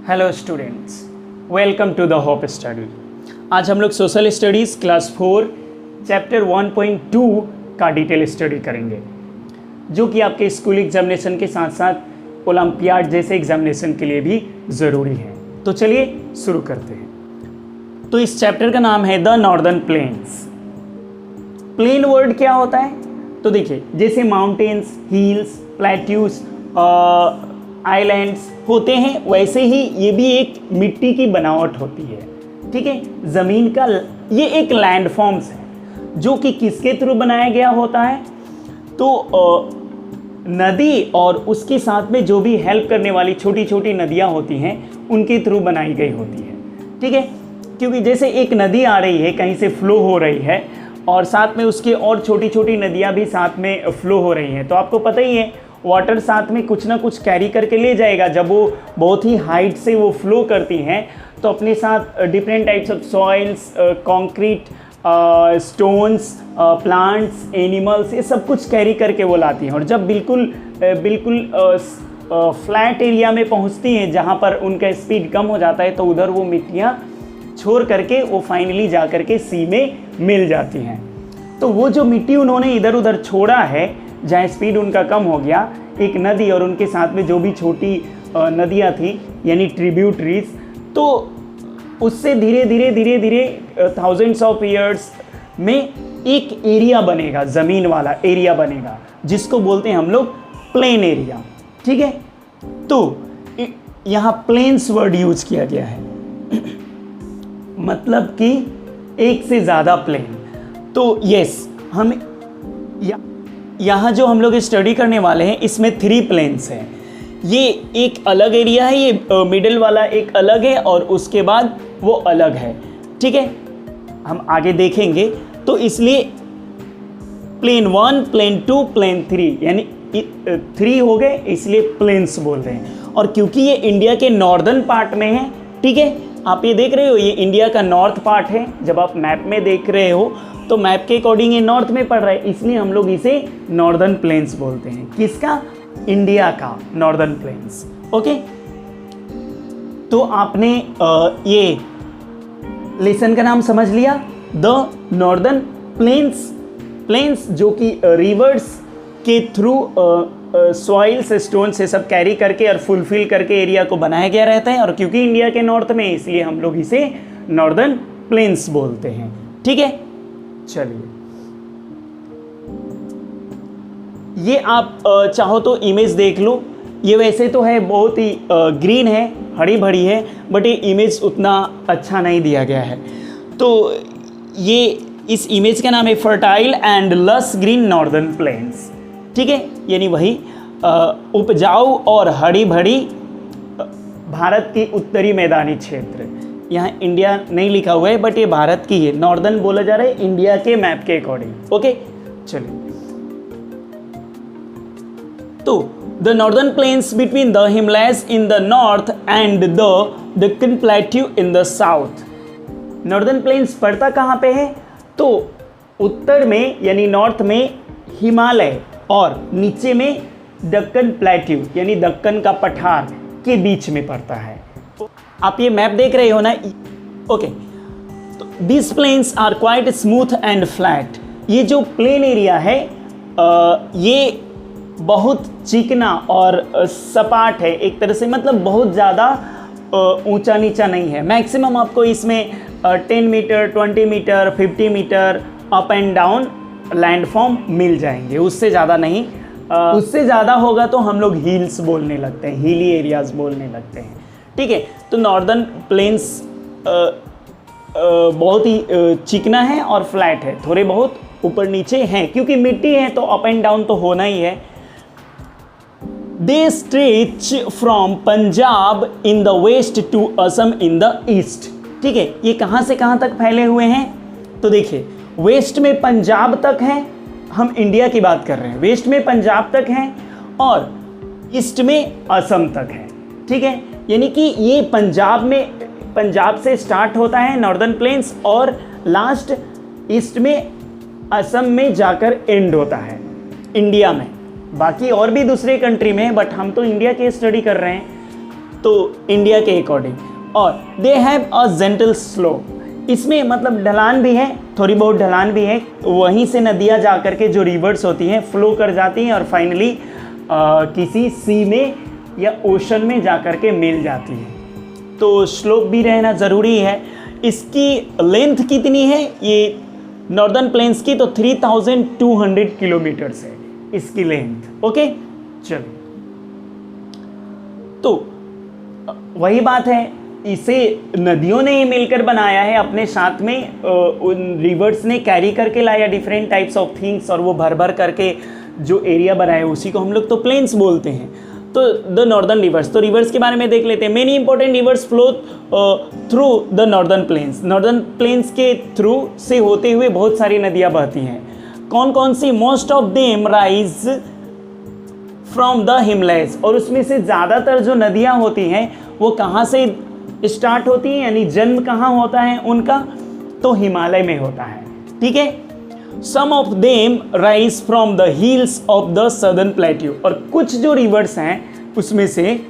Hello students, welcome to the hope study. आज हम लोग सोशल स्टडीज़ क्लास 4 चैप्टर 1.2 का डिटेल स्टडी करेंगे, जो कि आपके स्कूल एग्जामिनेशन के साथ साथ ओलंपियाड जैसे एग्जामिनेशन के लिए भी ज़रूरी है। तो चलिए शुरू करते हैं। तो इस चैप्टर का नाम है the northern plains. Plain word क्या होता है? तो देखिए, जैसे माउंटेन्स, हिल्स, प्लेट्यूज, आइलैंड्स होते हैं, वैसे ही ये भी एक मिट्टी की बनावट होती है। ठीक है, ज़मीन का ये एक लैंड फॉर्म्स है जो कि किसके थ्रू बनाया गया होता है? तो नदी और उसके साथ में जो भी हेल्प करने वाली छोटी छोटी नदियाँ होती हैं उनके थ्रू बनाई गई होती है। ठीक है, क्योंकि जैसे एक नदी आ रही है, कहीं से फ्लो हो रही है और साथ में उसके और छोटी छोटी नदियाँ भी साथ में फ्लो हो रही हैं, तो आपको पता ही है वाटर साथ में कुछ ना कुछ कैरी करके ले जाएगा। जब वो बहुत ही हाइट से वो फ्लो करती हैं तो अपने साथ different types of soils, concrete, stones, plants, animals, ये सब कुछ कैरी करके वो लाती हैं। और जब बिल्कुल फ्लैट एरिया में पहुंचती हैं जहां पर उनका स्पीड कम हो जाता है, तो उधर वो मिट्टियाँ छोड़ करके वो फाइनली जा करके सी में मिल जाती हैं। तो वो जो मिट्टी उन्होंने इधर उधर छोड़ा है, जहाँ स्पीड उनका कम हो गया, एक नदी और उनके साथ में जो भी छोटी नदियाँ थी यानी ट्रिब्यूटरीज, तो उससे धीरे धीरे थाउजेंड्स ऑफ ईयर्स में एक एरिया बनेगा, ज़मीन वाला एरिया बनेगा, जिसको बोलते हैं हम लोग प्लेन एरिया। ठीक है, तो यहाँ प्लेन्स वर्ड यूज किया गया है मतलब कि एक से ज़्यादा प्लेन। तो यस, हम यहाँ जो हम लोग स्टडी करने वाले हैं इसमें 3 प्लेन्स हैं। ये एक अलग एरिया है, ये मिडिल वाला एक अलग है और उसके बाद वो अलग है। ठीक है, हम आगे देखेंगे। तो इसलिए प्लेन 1, प्लेन 2, प्लेन 3 यानी 3 हो गए, इसलिए प्लेन्स बोल रहे हैं। और क्योंकि ये इंडिया के नॉर्दर्न पार्ट में है, ठीक है, आप ये देख रहे हो, ये इंडिया का नॉर्थ पार्ट है। जब आप मैप में देख रहे हो तो मैप के अकॉर्डिंग ये नॉर्थ में पड़ रहा है, इसलिए हम लोग इसे नॉर्दर्न प्लेन्स बोलते हैं। किसका? इंडिया का नॉर्दर्न प्लेन्स। ओके, तो आपने ये लेसन का नाम समझ लिया, द नॉर्दर्न प्लेन्स। प्लेन्स जो कि रिवर्स के थ्रू सॉइल्स, स्टोन से सब कैरी करके और फुलफिल करके एरिया को बनाया गया रहता है। और क्योंकि इंडिया के नॉर्थ में, इसलिए हम लोग इसे नॉर्दर्न प्लेन्स बोलते हैं। ठीक है, चलिए, ये आप चाहो तो इमेज देख लो। ये वैसे तो है बहुत ही ग्रीन है, हरी भरी है, बट ये इमेज उतना अच्छा नहीं दिया गया है। तो ये इस इमेज का नाम है फर्टाइल एंड लस ग्रीन नॉर्दर्न प्लेन्स। ठीक है, यानी वही उपजाऊ और हरी भरी भारत की उत्तरी मैदानी क्षेत्र। यहाँ इंडिया नहीं लिखा हुआ है, बट ये भारत की है। नॉर्दर्न बोला जा रहा है इंडिया के मैप के अकॉर्डिंग। ओके, चलिए, तो the northern planes between the Himalayas in the north and the Deccan plateau in the south. Northern plains पड़ता कहाँ पे है? तो उत्तर में यानी नॉर्थ में हिमालय और नीचे में दक्कन प्लेट्यू यानी दक्कन का पठार के बीच में पड़ता है। आप ये मैप देख रहे हो ना? ओके, तो this plains are quite smooth and flat. ये जो प्लेन एरिया है ये बहुत चिकना और सपाट है एक तरह से, मतलब बहुत ज़्यादा ऊंचा नीचा नहीं है। मैक्सिमम आपको इसमें 10 metre, 20 metre, 50 metre up and down landform मिल जाएंगे, उससे ज़्यादा नहीं। उससे ज़्यादा होगा तो हम लोग हिल्स बोलने लगते हैं, हिली एरियाज बोलने लगते हैं। ठीक है, तो नॉर्दर्न प्लेन्स बहुत ही चिकना है और फ्लैट है, थोड़े बहुत ऊपर नीचे हैं, क्योंकि मिट्टी है तो अप एंड डाउन तो होना ही है। They stretch from Punjab in the west to Assam in the east. ठीक है, ये कहाँ से कहाँ तक फैले हुए हैं? तो देखिए, वेस्ट में पंजाब तक है, हम इंडिया की बात कर रहे हैं, वेस्ट में पंजाब तक है और ईस्ट में असम तक है। ठीक है, यानी कि ये पंजाब से स्टार्ट होता है नॉर्दर्न प्लेन्स और लास्ट ईस्ट में असम में जाकर एंड होता है इंडिया में। बाकी और भी दूसरे कंट्री में है, बट हम तो इंडिया की स्टडी कर रहे हैं। तो इंडिया के अकॉर्डिंग, और they have a gentle slope, इसमें मतलब ढलान भी है, थोड़ी बहुत ढलान भी है, वहीं से नदियाँ जा कर के जो रिवर्स होती हैं फ्लो कर जाती हैं और फाइनली किसी सी में या ओशन में जा कर के मिल जाती हैं। तो स्लोप भी रहना ज़रूरी है। इसकी लेंथ कितनी है ये नॉर्दर्न प्लेन्स की, तो 3200 किलोमीटर्स है इसकी लेंथ। ओके, चलो, तो वही बात है, इसे नदियों ने ही मिलकर बनाया है अपने साथ में, उन रिवर्स ने कैरी करके लाया डिफरेंट टाइप्स ऑफ थिंग्स, और वो भर भर करके जो एरिया बनाया उसी को हम लोग तो प्लेन्स बोलते हैं। तो द नॉर्दर्न रिवर्स, तो रिवर्स के बारे में देख लेते हैं। Many important rivers flow through the northern planes, northern plains के थ्रू से होते हुए बहुत सारी नदियाँ बहती हैं। कौन कौन सी? Most of them rise from the Himalayas, और उसमें से ज़्यादातर जो नदियाँ होती हैं वो कहाँ से स्टार्ट होती हैं, यानी जन्म कहाँ होता है उनका, तो हिमालय में होता है। ठीक है, some of them rise from the hills of the southern plateau, और कुछ जो रिवर्स हैं उसमें से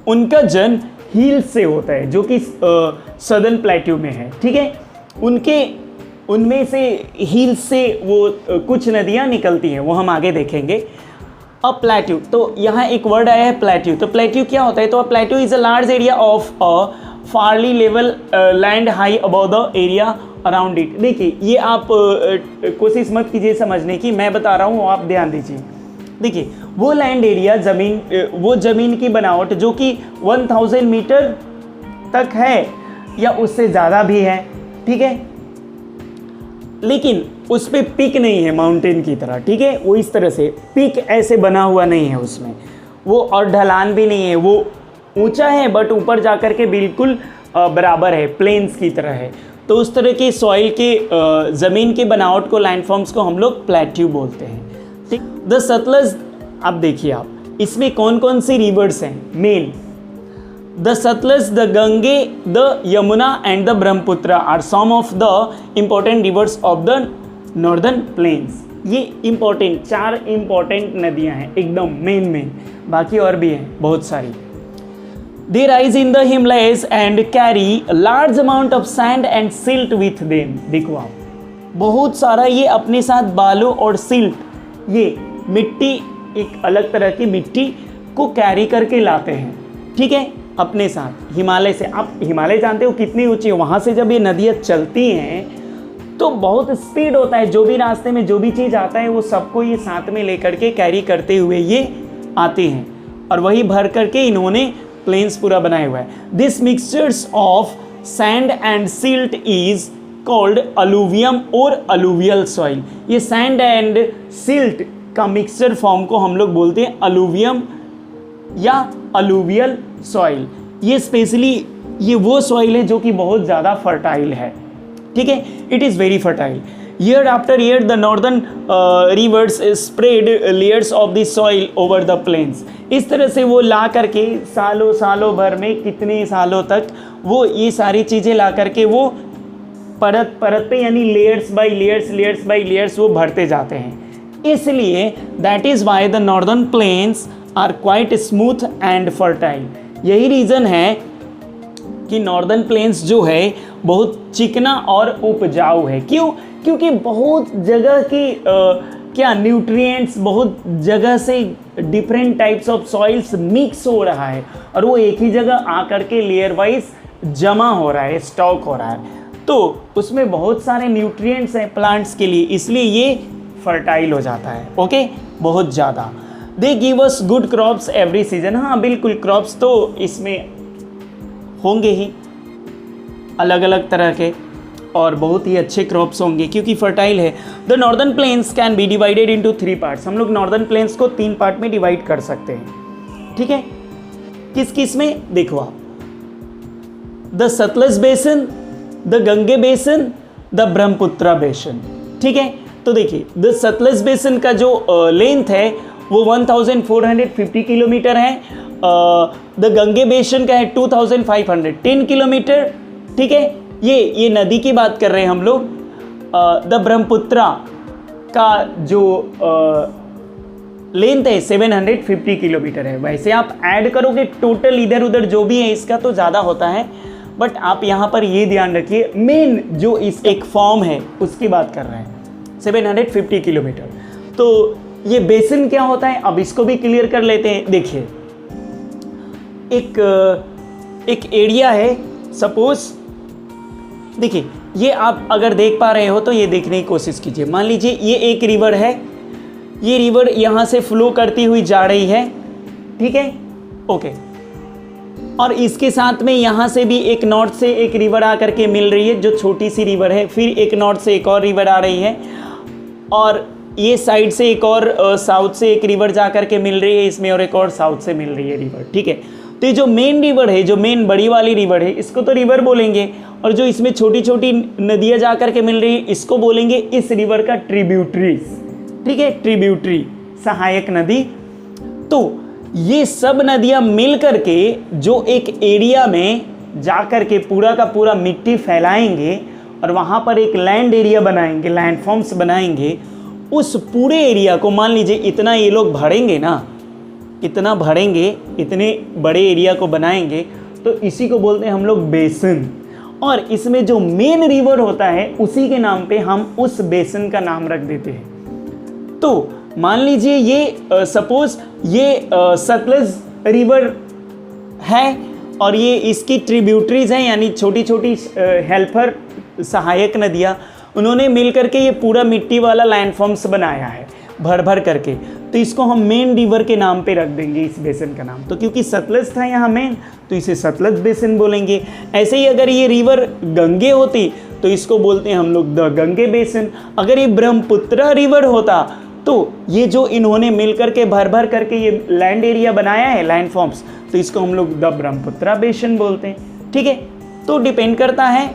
उनका जन्म हिल्स से होता है जो कि सदर्न प्लेट्यू में है। ठीक है, उनमें से हिल्स से वो कुछ नदियाँ निकलती हैं, वो हम आगे देखेंगे। अ प्लेट्यू, तो यहाँ एक वर्ड आया है प्लेट्यू, तो प्लेट्यू क्या होता है? तो a plateau is a large area of a fairly level land high above the area around it. देखिए, ये आप कोशिश मत कीजिए समझने की, मैं बता रहा हूँ, आप ध्यान दीजिए। देखिए, वो लैंड एरिया वो ज़मीन की बनावट जो कि 1000 मीटर तक है या उससे ज़्यादा भी है। ठीक है, लेकिन उस पर पिक नहीं है माउंटेन की तरह। ठीक है, वो इस तरह से पिक ऐसे बना हुआ नहीं है उसमें, वो और ढलान भी नहीं है, वो ऊंचा है बट ऊपर जाकर के बिल्कुल बराबर है, प्लेन्स की तरह है। तो उस तरह के सॉइल के ज़मीन के बनावट को, लैंडफॉर्म्स को हम लोग प्लेट्यू बोलते हैं। ठीक, द सतलज, अब देखिए आप, इसमें कौन कौन सी रिवर्स हैं main? The Sutlej, the Ganges, the Yamuna and the Brahmaputra are some of the important rivers of the northern plains. ये इम्पोर्टेंट 4 इम्पोर्टेंट नदियां हैं एकदम मेन, बाकी और भी हैं बहुत सारी। They rise in the Himalayas and carry large amount of sand and silt with them. देखो आप, बहुत सारा ये अपने साथ बालू और सिल्ट, ये मिट्टी, एक अलग तरह की मिट्टी को कैरी करके लाते हैं। ठीक है, अपने साथ हिमालय से। आप हिमालय जानते हो कितनी ऊंची है, वहाँ से जब ये नदियाँ चलती हैं तो बहुत स्पीड होता है, जो भी रास्ते में जो भी चीज़ आता है वो सबको ये साथ में लेकर के कैरी करते हुए ये आते हैं, और वही भर करके इन्होंने प्लेन्स पूरा बनाया हुआ है। This mixtures of sand and silt is called alluvium और अलूवियल सॉइल। ये सैंड एंड सिल्ट का मिक्सचर फॉर्म को हम लोग बोलते हैं अलूवियम या अलूवियल सॉइल। ये स्पेशली ये वो सॉइल है जो कि बहुत ज़्यादा फर्टाइल है। ठीक है, it is very fertile. Year after year the northern rivers spread layers of the soil over the plains. इस तरह से वो ला करके सालों भर में, कितने सालों तक वो ये सारी चीज़ें ला करके वो परत पे, यानी लेयर्स बाय लेयर्स वो भरते जाते हैं। इसलिए that is why the northern plains are quite smooth and fertile. यही रीज़न है कि नॉर्दर्न प्लेन्स जो है बहुत चिकना और उपजाऊ है। क्यों? क्योंकि बहुत जगह की न्यूट्रिएंट्स, बहुत जगह से different types of soils mix हो रहा है और वो एक ही जगह आकर के लेयर वाइज जमा हो रहा है, स्टॉक हो रहा है, तो उसमें बहुत सारे न्यूट्रिएंट्स हैं प्लांट्स के लिए, इसलिए ये फर्टाइल हो जाता है। ओके, बहुत ज़्यादा। They give us good crops every season. हाँ बिल्कुल, क्रॉप्स तो इसमें होंगे ही अलग अलग तरह के, और बहुत ही अच्छे क्रॉप्स होंगे क्योंकि फर्टाइल है। The northern planes can be divided into 3 parts. हम लोग नॉर्दर्न प्लेन्स को 3 पार्ट में डिवाइड कर सकते हैं। ठीक है, किस किस में? देखो आप, the Sutlej basin, the Ganges basin, the Brahmaputra basin. ठीक है, तो देखिए द सतलज बेसिन का जो लेंथ है वो 1450 किलोमीटर है। द गंगे बेसिन का है 2510 किलोमीटर। ठीक है, ये नदी की बात कर रहे हैं हम लोग। द ब्रह्मपुत्र का जो लेंथ है 750 किलोमीटर है। वैसे आप ऐड करोगे टोटल इधर उधर जो भी है इसका तो ज़्यादा होता है, बट आप यहाँ पर ये ध्यान रखिए मेन जो इस एक फॉर्म है उसकी बात कर रहे हैं 750 किलोमीटर। तो ये बेसिन क्या होता है अब इसको भी क्लियर कर लेते हैं। देखिए एक एरिया है, सपोज देखिए ये आप अगर देख पा रहे हो तो ये देखने की कोशिश कीजिए। मान लीजिए ये एक रिवर है, ये रिवर यहाँ से फ्लो करती हुई जा रही है, ठीक है, ओके। और इसके साथ में यहाँ से भी एक नॉर्थ से एक रिवर आकर के मिल रही है जो छोटी सी रिवर है, फिर एक नॉर्थ से एक और रिवर आ रही है, और ये साइड से एक और साउथ से एक रिवर जा कर के मिल रही है इसमें, और एक और साउथ से मिल रही है रिवर, ठीक है। तो ये जो मेन रिवर है, जो मेन बड़ी वाली रिवर है, इसको तो रिवर बोलेंगे, और जो इसमें छोटी छोटी नदियाँ जा कर के मिल रही है इसको बोलेंगे इस रिवर का ट्रिब्यूटरीज, ठीक है, ट्रिब्यूटरी, सहायक नदी। तो ये सब नदियाँ मिल कर के जो एक एरिया में जा कर के पूरा का पूरा मिट्टी फैलाएंगे और वहाँ पर एक लैंड एरिया बनाएंगे, लैंडफॉर्म्स बनाएंगे। उस पूरे एरिया को मान लीजिए इतना ये लोग भरेंगे ना, इतना भरेंगे, इतने बड़े एरिया को बनाएंगे, तो इसी को बोलते हैं हम लोग बेसिन। और इसमें जो मेन रिवर होता है उसी के नाम पे हम उस बेसिन का नाम रख देते हैं। तो मान लीजिए ये सपोज ये सतलज रिवर है और ये इसकी ट्रिब्यूटरीज हैं, यानी छोटी छोटी हेल्पर सहायक नदियाँ, उन्होंने मिल करके ये पूरा मिट्टी वाला लैंडफॉर्म्स बनाया है भर भर करके। तो इसको हम मेन रिवर के नाम पे रख देंगे इस बेसिन का नाम। तो क्योंकि सतलज था यहाँ मेन तो इसे सतलज बेसिन बोलेंगे। ऐसे ही अगर ये रिवर गंगे होती तो इसको बोलते हैं हम लोग द गंगे बेसिन। अगर ये ब्रह्मपुत्र रिवर होता तो ये जो इन्होंने मिल करके भर भर करके ये लैंड एरिया बनाया है, लैंडफॉर्म्स, तो इसको हम लोग द ब्रह्मपुत्र बेसिन बोलते हैं, ठीक है। तो डिपेंड करता है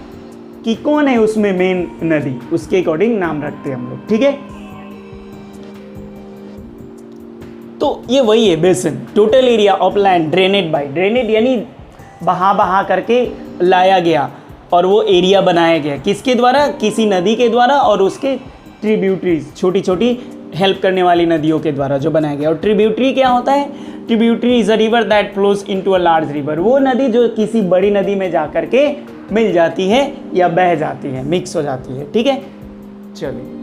कि कौन है उसमें मेन नदी, उसके अकॉर्डिंग नाम रखते हैं हम लोग, ठीक है। तो ये वही है basin, total area of land drained by, drained यानी बहा बहा करके लाया गया और वो एरिया बनाया गया किसके द्वारा, किसी नदी के द्वारा और उसके ट्रिब्यूटरीज, छोटी छोटी हेल्प करने वाली नदियों के द्वारा जो बनाया गया। और ट्रिब्यूटरी क्या होता है, tributary is a river that flows into a large river, वो नदी जो किसी बड़ी नदी में जा करके मिल जाती है या बह जाती है, मिक्स हो जाती है, ठीक है। चलिए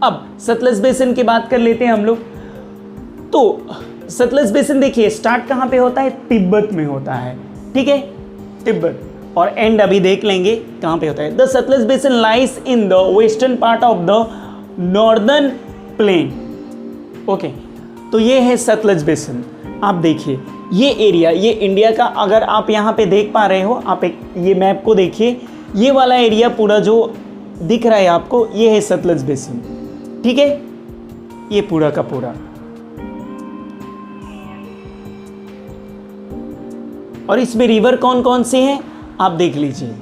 अब सतलज बेसिन की बात कर लेते हैं हम लोग। तो सतलज बेसिन देखिए स्टार्ट कहाँ पे होता है, तिब्बत में होता है, ठीक है, तिब्बत, और एंड अभी देख लेंगे कहाँ पे होता है। The Sutlej basin lies in the western part of the northern plain, okay. तो ये है सतलज बेसिन। आप देखिए ये एरिया, ये इंडिया का, अगर आप यहाँ पे देख पा रहे हो, आप एक ये मैप को देखिए, ये वाला एरिया पूरा जो दिख रहा है आपको, ये है सतलज बेसिन, ठीक है, ये पूरा का पूरा। और इसमें रिवर कौन कौन से हैं आप देख लीजिए।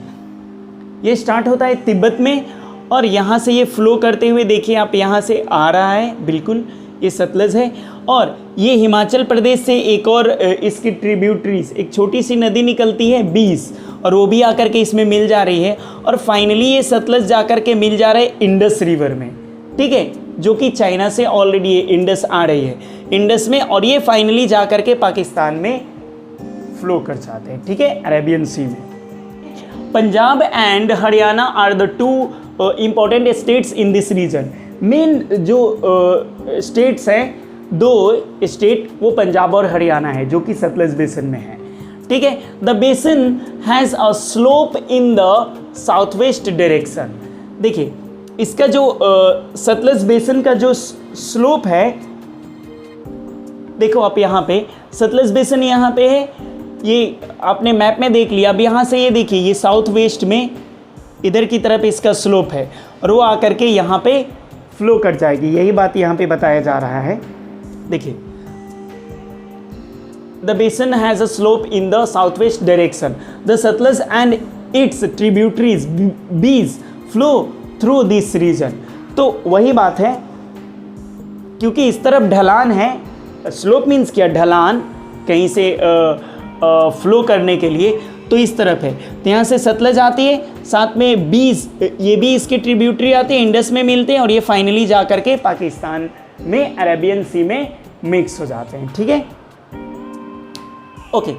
ये स्टार्ट होता है तिब्बत में और यहाँ से ये फ्लो करते हुए देखिए आप, यहाँ से आ रहा है, बिल्कुल ये सतलज है। और ये हिमाचल प्रदेश से एक और इसकी ट्रिब्यूटरीज, एक छोटी सी नदी निकलती है 20, और वो भी आकर के इसमें मिल जा रही है। और फाइनली ये सतलज जाकर के मिल जा रहा है इंडस रिवर में, ठीक है, जो कि चाइना से ऑलरेडी इंडस आ रही है इंडस में, और ये फाइनली जाकर के पाकिस्तान में फ्लो कर जाते हैं, ठीक है, अरेबियन सी में। Punjab and Haryana are the two important states in this region. Main जो स्टेट्स हैं, दो स्टेट, वो पंजाब और हरियाणा है जो कि सतलज बेसिन में है, ठीक है। The basin has a slope in the south west direction. देखिए इसका जो सतलज बेसिन का जो स्लोप है, देखो आप यहाँ पे सतलज बेसिन यहाँ पे है, ये आपने मैप में देख लिया। अब यहाँ से ये देखिए ये साउथ वेस्ट में इधर की तरफ इसका स्लोप है और वो आकर के यहाँ पे फ्लो कर जाएगी, यही बात यहाँ पे बताया जा रहा है। देखिए the basin has a slope in the south west direction, the Sutlej and it's tributaries बीज फ्लो थ्रू दिस रीजन। तो वही बात है, क्योंकि इस तरफ ढलान है, स्लोप मीन्स क्या, ढलान, कहीं से फ्लो करने के लिए, तो इस तरफ है, तो यहाँ से सतलज आती है, साथ में ये भी इसकी ट्रिब्यूटरी आती है, इंडस में मिलते हैं और ये फाइनली जा करके पाकिस्तान में अरेबियन सी में मिक्स हो जाते हैं। ठीक है, ओके।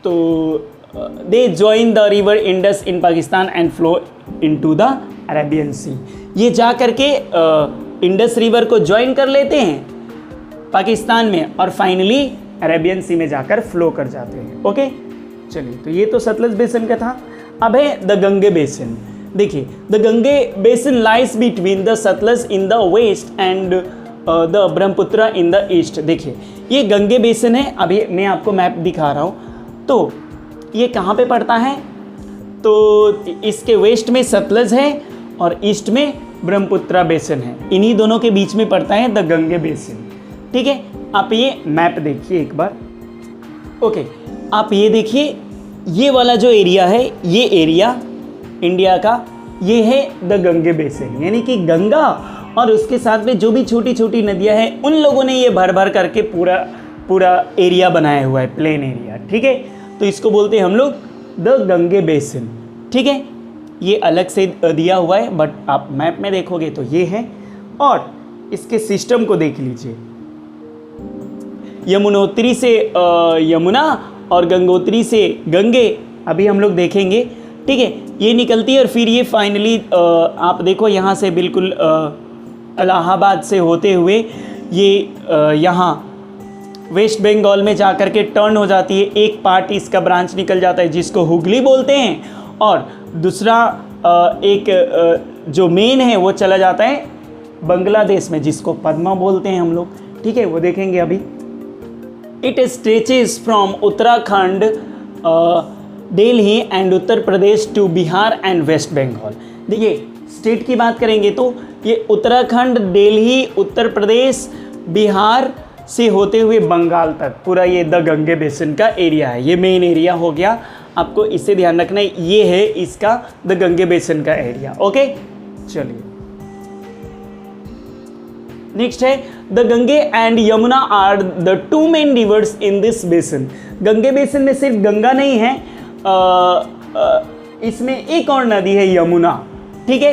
तो they join the river Indus in Pakistan and flow into the Arabian Sea. ये जा करके इंडस रिवर को ज्वाइन कर लेते हैं पाकिस्तान में और फाइनली अरेबियन सी में जाकर फ्लो कर जाते हैं। ओके, चलिए, तो ये तो सतलज बेसिन का था। अब है द गंगे बेसिन। देखिए, the Ganges basin lies between the Sutlej in the west and the Brahmaputra in the east. देखिए, ये गंगे बेसिन है, अभी मैं आपको मैप दिखा रहा हूँ। तो ये कहाँ पे पड़ता है, तो इसके वेस्ट में सतलज है और ईस्ट में ब्रह्मपुत्र बेसिन है, इन्हीं दोनों के बीच में पड़ता है द गंगे बेसिन। ठीक है, आप ये मैप देखिए एक बार। ओके, आप ये देखिए, ये वाला जो एरिया है, ये एरिया इंडिया का, ये है द गंगे बेसिन, यानी कि गंगा और उसके साथ में जो भी छोटी छोटी नदियां हैं, उन लोगों ने ये भर भर करके पूरा एरिया बनाया हुआ है, प्लेन एरिया। ठीक है, तो इसको बोलते हैं हम लोग द गंगे बेसिन। ठीक है, ये अलग से दिया हुआ है, बट आप मैप में देखोगे तो ये है। और इसके सिस्टम को देख लीजिए, यमुनोत्री से यमुना और गंगोत्री से गंगे, अभी हम लोग देखेंगे। ठीक है, ये निकलती है और फिर ये फाइनली आप देखो यहाँ से बिल्कुल इलाहाबाद से होते हुए ये यहाँ वेस्ट बंगाल में जा कर के टर्न हो जाती है। एक पार्ट इसका ब्रांच निकल जाता है जिसको हुगली बोलते हैं, और दूसरा एक जो मेन है वो चला जाता है बांग्लादेश में, जिसको पद्मा बोलते हैं हम लोग। ठीक है, वो देखेंगे अभी। It stretches from Uttarakhand, Delhi and Uttar Pradesh to Bihar and west Bengal. देखिए, स्टेट की बात करेंगे तो ये उत्तराखंड, दिल्ली, उत्तर प्रदेश, बिहार से होते हुए बंगाल तक पूरा ये द गंगे बेसिन का एरिया है। ये मेन एरिया हो गया, आपको इससे ध्यान रखना है, ये है इसका द गंगे बेसिन का एरिया। ओके, चलिए, नेक्स्ट है the Ganges and Yamuna are the two main rivers in this basin. Ganges basin में सिर्फ गंगा नहीं है, इसमें एक और नदी है यमुना। ठीक है,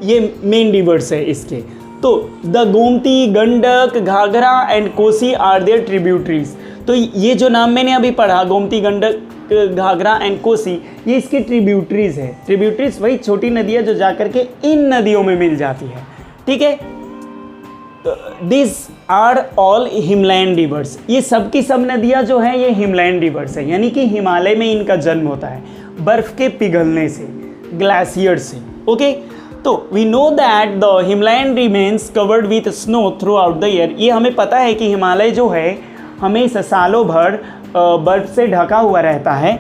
ये मेन रिवर्स है इसके। तो the Gomti, Gandak, Ghaghara and Kosi are their tributaries. तो ये जो नाम मैंने अभी पढ़ा, गोमती, गंडक, घाघरा एंड कोसी, ये इसकी ट्रिब्यूटरीज है। ट्रिब्यूटरीज वही छोटी नदियाँ जो जाकर के इन नदियों में मिल जाती है। ठीक है, this are all Himalayan rivers. ये सब की सब नदियाँ जो हैं ये हिमलैंड रिवर्स है, यानी कि हिमालय में इनका जन्म होता है बर्फ़ के पिघलने से, ग्लेशियर से। ओके, तो we know that the Himalayas remains covered with snow throughout the year. ये हमें पता है कि हिमालय जो है हमेशा सालों भर बर्फ़ से ढका हुआ रहता है।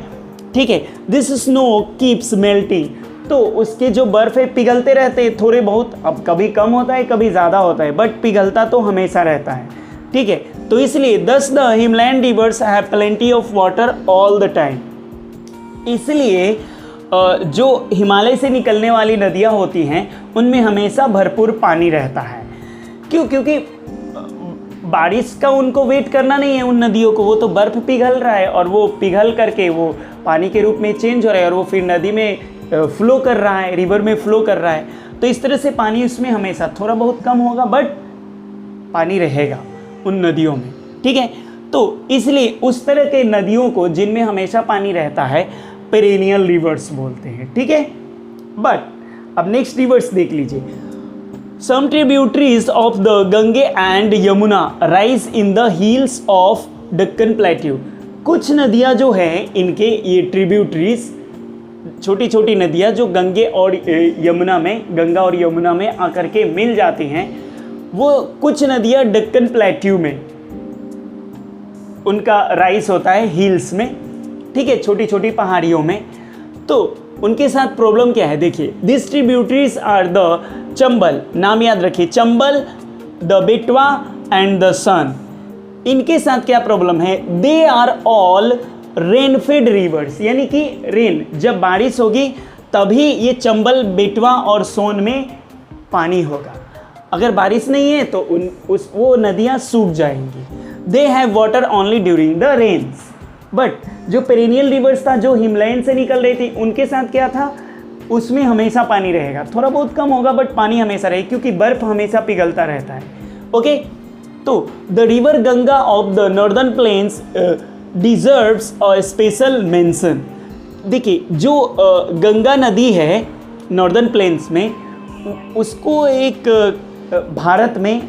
ठीक है, दिस स्नो कीप्स मेल्टिंग। तो उसके जो बर्फ़ है पिघलते रहते हैं थोड़े बहुत, अब कभी कम होता है कभी ज़्यादा होता है, बट पिघलता तो हमेशा रहता है। ठीक है, तो इसलिए दस the Himland reverse have plenty of water all the time. इसलिए जो हिमालय से निकलने वाली नदियाँ होती हैं उनमें हमेशा भरपूर पानी रहता है। क्यों? क्योंकि बारिश का उनको वेट करना नहीं है उन नदियों को, वो तो बर्फ़ पिघल रहा है और वो पिघल करके वो पानी के रूप में चेंज हो रहा है और वो फिर नदी में फ्लो कर रहा है, रिवर में फ्लो कर रहा है। तो इस तरह से पानी उसमें हमेशा थोड़ा बहुत कम होगा, बट पानी रहेगा उन नदियों में। ठीक है, तो इसलिए उस तरह के नदियों को जिनमें हमेशा पानी रहता है पेरेनियल रिवर्स बोलते हैं। ठीक है, बट अब नेक्स्ट रिवर्स देख लीजिए। Some tributaries of the Ganges and Yamuna rise in the hills of Deccan plateau. कुछ नदियाँ जो हैं इनके ये ट्रिब्यूटरीज, छोटी छोटी नदियाँ जो गंगे और यमुना में, गंगा और यमुना में आकर के मिल जाती हैं, वो कुछ नदियाँ दक्कन प्लेट्यू में उनका राइज होता है हिल्स में। ठीक है, छोटी छोटी पहाड़ियों में। तो उनके साथ प्रॉब्लम क्या है, देखिए, this tributaries are the Chambal, नाम याद रखिए, Chambal, the Betwa and the Son. इनके साथ क्या प्रॉब्लम है, they are all rain fed rivers, यानी कि रेन, जब बारिश होगी तभी ये चंबल, बेटवा और सोन में पानी होगा। अगर बारिश नहीं है तो वो नदियाँ सूख जाएंगी। They have water only during the rains. But जो पेरेनियल रिवर्स था, जो हिमालयन से निकल रही थी, उनके साथ क्या था, उसमें हमेशा पानी रहेगा, थोड़ा बहुत कम होगा बट पानी हमेशा रहेगा, क्योंकि बर्फ हमेशा पिघलता रहता है। ओके, तो the river Ganga of the northern planes deserves a special mention. देखिए, जो गंगा नदी है नॉर्दर्न प्लेन्स में, उसको एक भारत में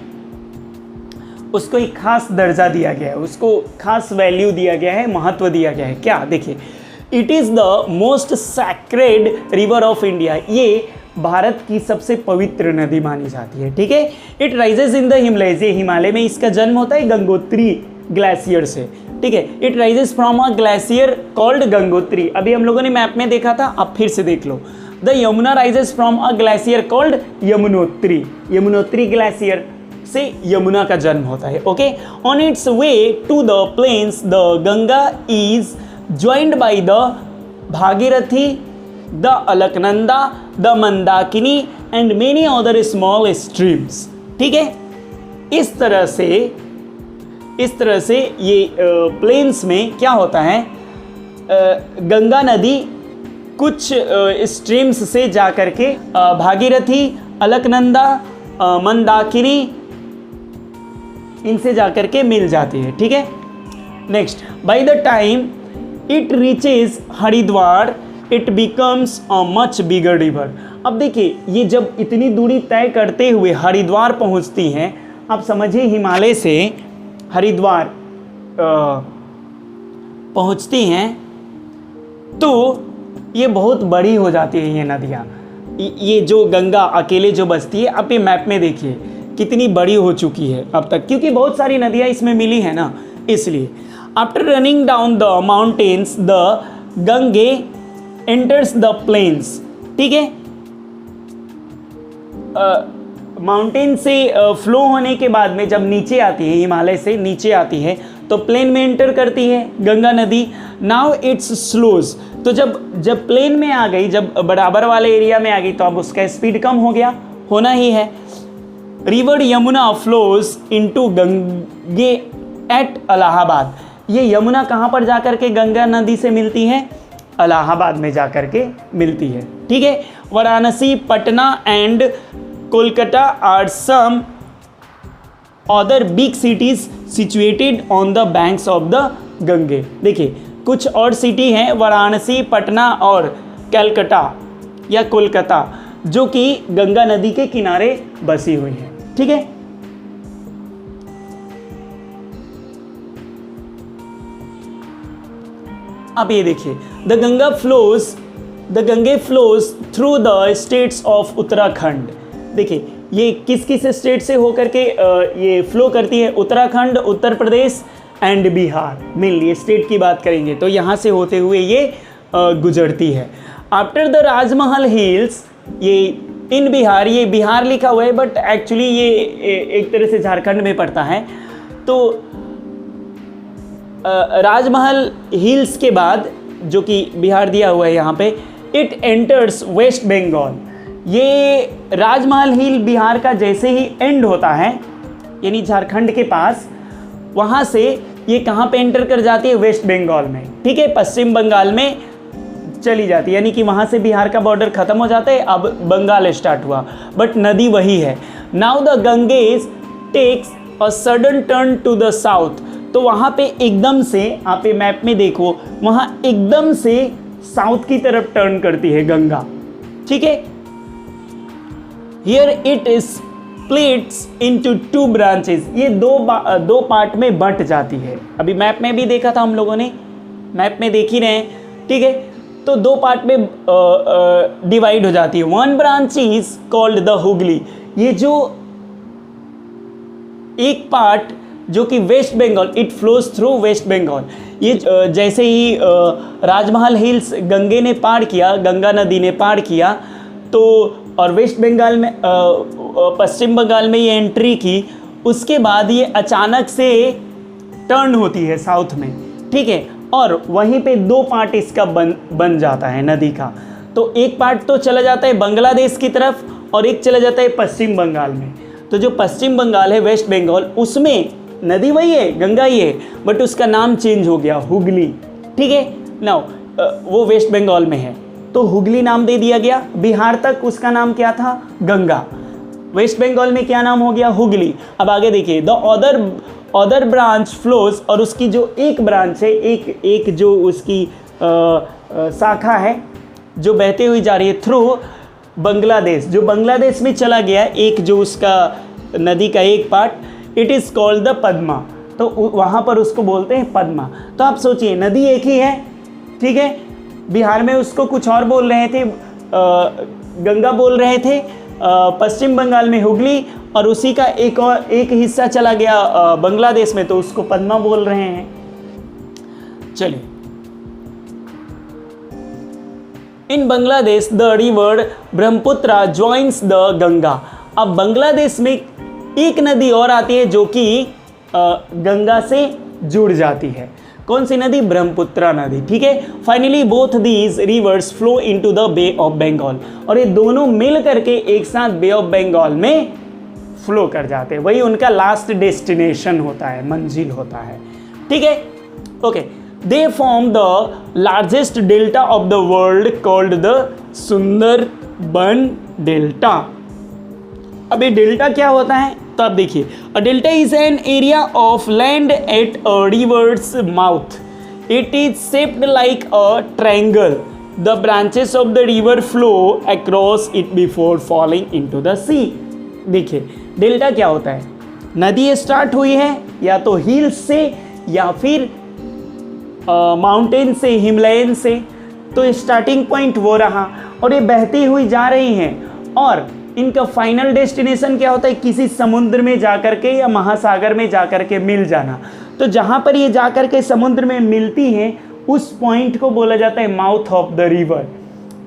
उसको एक खास दर्जा दिया गया है, उसको खास वैल्यू दिया गया है, महत्व दिया गया है। क्या, देखिए, it is the most sacred river of India. ये भारत की सबसे पवित्र नदी मानी जाती है। ठीक है, it rises in the Himalayas, ये हिमालय में इसका जन्म होता है गंगोत्री ग्लेशियर से। ठीक है, it rises from a glacier called Gangotri. अभी हम लोगों ने मैप में देखा था, आप फिर से देख लो। The Yamuna rises from a glacier called Yamunotri. Yamunotri glacier से यमुना का जन्म होता है। Okay, on its way to the plains the Ganga is joined by the Bhagirathi, the Alaknanda, the Mandakini and many other small streams. ठीक है, इस तरह से ये प्लेन्स में क्या होता है, गंगा नदी कुछ स्ट्रीम्स से जा करके भागीरथी, अलकनंदा, मंदाकिनी, इनसे जाकर के मिल जाती है। ठीक है, next, by the time it reaches Haridwar it becomes a much bigger river. अब देखिए, ये जब इतनी दूरी तय करते हुए हरिद्वार पहुंचती हैं, आप समझिए हिमालय से हरिद्वार पहुंचती हैं, तो ये बहुत बड़ी हो जाती है ये नदियाँ। ये जो गंगा अकेले जो बसती है, आप ये मैप में देखिए कितनी बड़ी हो चुकी है अब तक, क्योंकि बहुत सारी नदियाँ इसमें मिली है ना, इसलिए। After running down the mountains the Ganges enters the plains. ठीक है, माउंटेन से फ्लो होने के बाद में जब नीचे आती है, हिमालय से नीचे आती है, तो प्लेन में एंटर करती है गंगा नदी। नाउ इट्स स्लोज, तो जब प्लेन में आ गई, जब बराबर वाले एरिया में आ गई, तो अब उसका स्पीड कम हो गया, होना ही है। River Yamuna flows into Ganges at Allahabad. ये यमुना कहाँ पर जाकर के गंगा नदी से मिलती है, इलाहाबाद में जाकर के मिलती है। ठीक है, Varanasi, Patna and Kolkata are some other big cities situated on the banks of the Ganges. देखिए, कुछ और सिटी हैं, वाराणसी, पटना और कलकत्ता या कोलकाता, जो कि गंगा नदी के किनारे बसी हुई है। ठीक है, अब ये देखिए, the Gange flows through the states of Uttarakhand. देखिए, ये किस किस स्टेट से होकर के ये फ्लो करती है, Uttarakhand, Uttar Pradesh and Bihar. Mainly state की बात करेंगे तो यहाँ से होते हुए ये गुजरती है। आफ्टर द राजमहल हिल्स, ये इन बिहार, ये बिहार लिखा हुआ है बट एक्चुअली ये एक तरह से झारखंड में पड़ता है। तो राजमहल हिल्स के बाद, जो कि बिहार दिया हुआ है यहाँ पे, इट एंटर्स वेस्ट बंगाल। ये राजमहल हिल बिहार का जैसे ही एंड होता है, यानी झारखंड के पास, वहाँ से ये कहाँ पे एंटर कर जाती है, वेस्ट बंगाल में। ठीक है, पश्चिम बंगाल में चली जाती है, यानी कि वहाँ से बिहार का बॉर्डर खत्म हो जाता है, अब बंगाल स्टार्ट हुआ, बट नदी वही है। Now the Ganges takes a sudden turn to the south. तो वहाँ पे एकदम से, आप ये मैप में देखो, वहाँ एकदम से साउथ की तरफ टर्न करती है गंगा। ठीक है, here it splits into two branches. ये दो पार्ट में बंट जाती है। अभी मैप में भी देखा था हम लोगों ने, मैप में देख ही रहे हैं। ठीक है, तो दो पार्ट में डिवाइड हो जाती है। One branch is called the Hooghly. ये जो एक पार्ट जो कि West Bengal, it flows through West Bengal. ये जैसे ही राजमहल हिल्स गंगे ने पार किया, गंगा नदी ने पार किया, तो और वेस्ट बंगाल में, पश्चिम बंगाल में ये एंट्री की, उसके बाद ये अचानक से टर्न होती है साउथ में। ठीक है, और वहीं पे दो पार्ट इसका बन जाता है नदी का। तो एक पार्ट तो चला जाता है बांग्लादेश की तरफ और एक चला जाता है पश्चिम बंगाल में। तो जो पश्चिम बंगाल है, वेस्ट बंगाल, उसमें नदी वही है, गंगा ही है, बट उसका नाम चेंज हो गया, हुगली। ठीक है। नाउ वो वेस्ट बंगाल में है तो हुगली नाम दे दिया गया। बिहार तक उसका नाम क्या था? गंगा। वेस्ट बंगाल में क्या नाम हो गया? हुगली। अब आगे देखिए, द अदर ब्रांच फ्लोज, और उसकी जो एक ब्रांच है, एक जो उसकी शाखा है जो बहते हुई जा रही है थ्रू बांग्लादेश, जो बांग्लादेश में चला गया, एक जो उसका नदी का एक part, it is called the Padma. तो वहाँ पर उसको बोलते हैं पद्मा। तो आप सोचिए, नदी एक ही है, ठीक है। बिहार में उसको कुछ और बोल रहे थे, गंगा बोल रहे थे, पश्चिम बंगाल में हुगली, और उसी का एक हिस्सा चला गया बांग्लादेश में, तो उसको पद्मा बोल रहे हैं। चलिए, in Bangladesh the river Brahmaputra joins the Ganga. अब बांग्लादेश में एक नदी और आती है जो कि गंगा से जुड़ जाती है। कौन सी नदी? ब्रह्मपुत्र नदी, ठीक है। Finally both these rivers flow into the Bay of Bengal, और ये दोनों मिल करके एक साथ बे ऑफ बंगाल में फ्लो कर जाते हैं। वही उनका लास्ट डेस्टिनेशन होता है, मंजिल होता है, ठीक है। Okay, they form the largest delta of the world called the Sundarban delta. अब ये डेल्टा क्या होता है? तो आप देखिए, a delta is an area of land at a river's mouth. It is shaped like a triangle. The branches of the river flow across it before falling into the sea. देखिए, delta क्या होता है? नदी start हुई है या तो hills से या फिर माउंटेन से, हिमालयन से, तो स्टार्टिंग पॉइंट वो रहा और ये बहती हुई जा रही हैं, और इनका फाइनल डेस्टिनेशन क्या होता है? किसी समुद्र में जाकर के या महासागर में जाकर के मिल जाना। तो जहाँ पर ये जाकर के समुद्र में मिलती हैं, उस पॉइंट को बोला जाता है माउथ ऑफ द रिवर।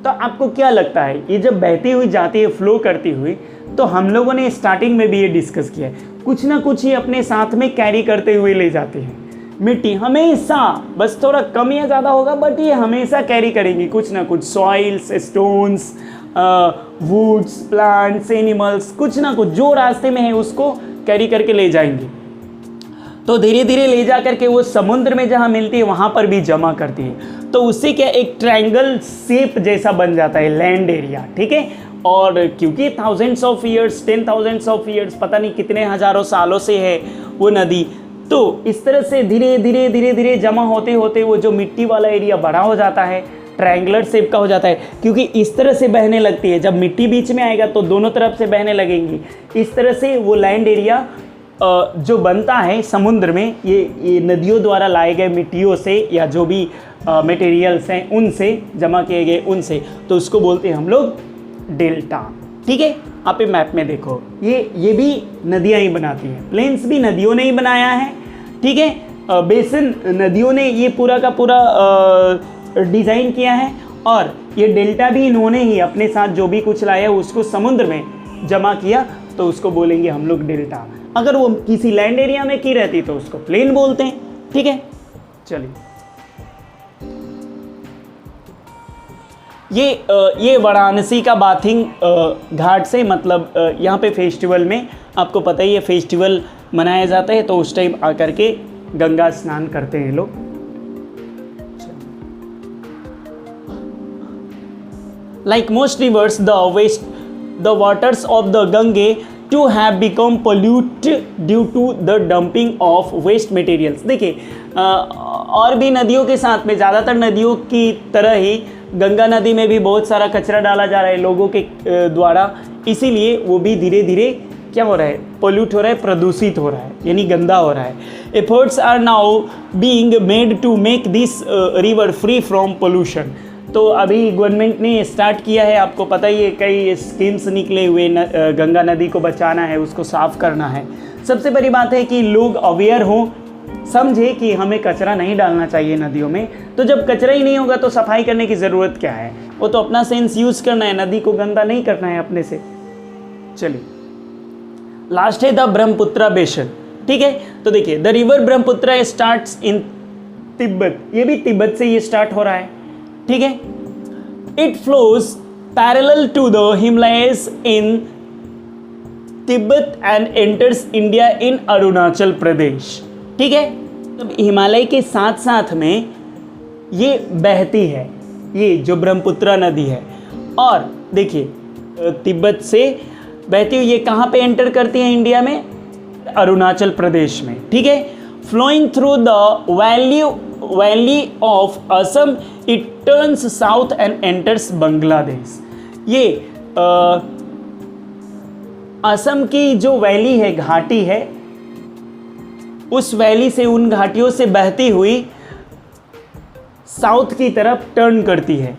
तो आपको क्या लगता है, ये जब बहती हुई जाती है, फ्लो करती हुई, तो हम लोगों ने स्टार्टिंग में भी ये डिस्कस किया है, कुछ ना कुछ ही अपने साथ में कैरी करते हुए ले जाते हैं। मिट्टी हमेशा, बस थोड़ा कम या ज़्यादा होगा, बट ये हमेशा कैरी करेंगी कुछ ना कुछ, soils, stones, woods, plants, animals, कुछ ना कुछ जो रास्ते में है उसको कैरी करके ले जाएंगी। तो धीरे धीरे ले जा करके वो समुद्र में जहाँ मिलती है वहाँ पर भी जमा करती है। तो उससे क्या, एक ट्रायंगल शेप जैसा बन जाता है लैंड एरिया, ठीक है। और क्योंकि thousands of years, 10,000 of years, पता नहीं कितने हज़ारों सालों से है वो नदी, तो इस तरह से धीरे धीरे धीरे धीरे जमा होते होते वो जो मिट्टी वाला एरिया बड़ा हो जाता है, ट्रायंगुलर शेप का हो जाता है, क्योंकि इस तरह से बहने लगती है। जब मिट्टी बीच में आएगा तो दोनों तरफ से बहने लगेंगी। इस तरह से वो लैंड एरिया जो बनता है समुद्र में, ये नदियों द्वारा लाए गए मिट्टियों से या जो भी मटेरियल्स हैं उनसे जमा किए गए उनसे, तो उसको बोलते हैं हम लोग डेल्टा, ठीक है। आप ये मैप में देखो, ये भी नदियाँ ही बनाती हैं, प्लेन्स भी नदियों ने ही बनाया है, ठीक है। बेसिन नदियों ने ये पूरा का पूरा डिज़ाइन किया है, और ये डेल्टा भी इन्होंने ही अपने साथ जो भी कुछ लाया उसको समुद्र में जमा किया, तो उसको बोलेंगे हम लोग डेल्टा। अगर वो किसी लैंड एरिया में की रहती तो उसको प्लेन बोलते हैं, ठीक है। चलिए, ये वाराणसी का बाथिंग घाट से, मतलब यहाँ पे फेस्टिवल में, आपको पता ही है फेस्टिवल मनाया जाता है, तो उस टाइम आकर के गंगा स्नान करते हैं लोग। Like most rivers, the waters of the Gange too have become polluted due to the dumping of waste materials। देखिए, और भी नदियों के साथ में, ज़्यादातर नदियों की तरह ही गंगा नदी में भी बहुत सारा कचरा डाला जा रहा है लोगों के द्वारा, इसीलिए वो भी धीरे धीरे क्या हो रहा है, पोल्यूट हो रहा है, प्रदूषित हो रहा है, यानी गंदा हो रहा है। Efforts are now being made to make this river free from pollution. तो अभी गवर्नमेंट ने स्टार्ट किया है, आपको पता ही है, कई स्कीम्स निकले हुए, गंगा नदी को बचाना है, उसको साफ़ करना है। सबसे बड़ी बात है कि लोग अवेयर हों, समझे कि हमें कचरा नहीं डालना चाहिए नदियों में। तो जब कचरा ही नहीं होगा तो सफाई करने की ज़रूरत क्या है, वो तो अपना सेंस यूज़ करना है, नदी को गंदा नहीं करना है अपने से। चलिए, लास्ट है द ब्रह्मपुत्र बेसिन, ठीक है। तो देखिए, the river Brahmaputra starts in Tibet, ये भी तिब्बत से ये स्टार्ट हो रहा है, ठीक है। It flows parallel to the Himalayas in Tibet and enters India in Arunachal Pradesh, ठीक है। तो हिमालय के साथ साथ में ये बहती है, ये जो ब्रह्मपुत्रा नदी है। और देखिए तिब्बत से बहती हुई ये कहाँ पे एंटर करती है इंडिया में? अरुणाचल प्रदेश में, ठीक है। Flowing through the valley of Assam it turns south and enters Bangladesh. ये असम की जो वैली है, घाटी है, उस वैली से, उन घाटियों से बहती हुई साउथ की तरफ टर्न करती है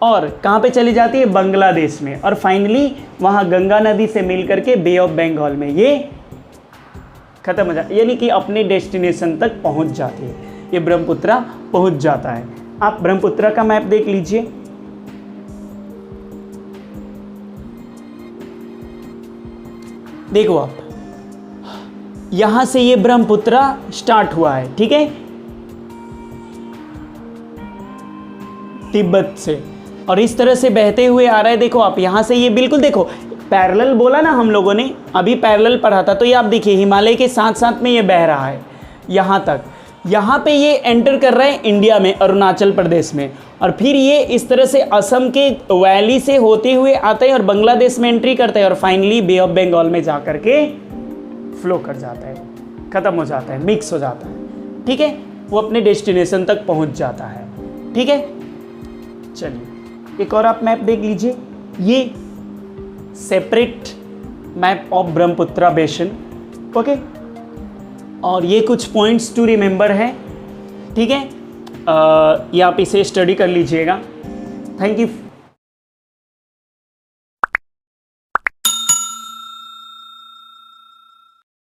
और कहाँ पे चली जाती है? बांग्लादेश में। और फाइनली वहाँ गंगा नदी से मिल करके बे ऑफ बंगाल में ये खत्म हो जाती है, यानी कि अपने डेस्टिनेशन तक पहुँच जाती है। ये ब्रह्मपुत्रा पहुँच जाता है। आप ब्रह्मपुत्रा का मैप देख लीजिए। देखो आप, यहां से ये ब्रह्मपुत्रा स्टार्ट हुआ है, ठीक है, तिब्बत से, और इस तरह से बहते हुए आ रहा है। देखो आप यहां से ये बिल्कुल देखो पैरेलल बोला ना हम लोगों ने, अभी पैरेलल पढ़ा था, तो ये आप देखिए हिमालय के साथ साथ में ये बह रहा है यहां तक। यहाँ पे ये एंटर कर रहा है इंडिया में, अरुणाचल प्रदेश में, और फिर ये इस तरह से असम के वैली से होते हुए आता है और बांग्लादेश में एंट्री करता है और फाइनली बे ऑफ बंगाल में जा कर के फ्लो कर जाता है, ख़त्म हो जाता है, मिक्स हो जाता है, ठीक है, वो अपने डेस्टिनेशन तक पहुँच जाता है, ठीक है। चलिए एक और आप मैप देख लीजिए, ये separate map of Brahmaputra basin, okay, और ये कुछ पॉइंट्स टू रिमेंबर है, ठीक है। ये आप इसे स्टडी कर लीजिएगा। Thank you.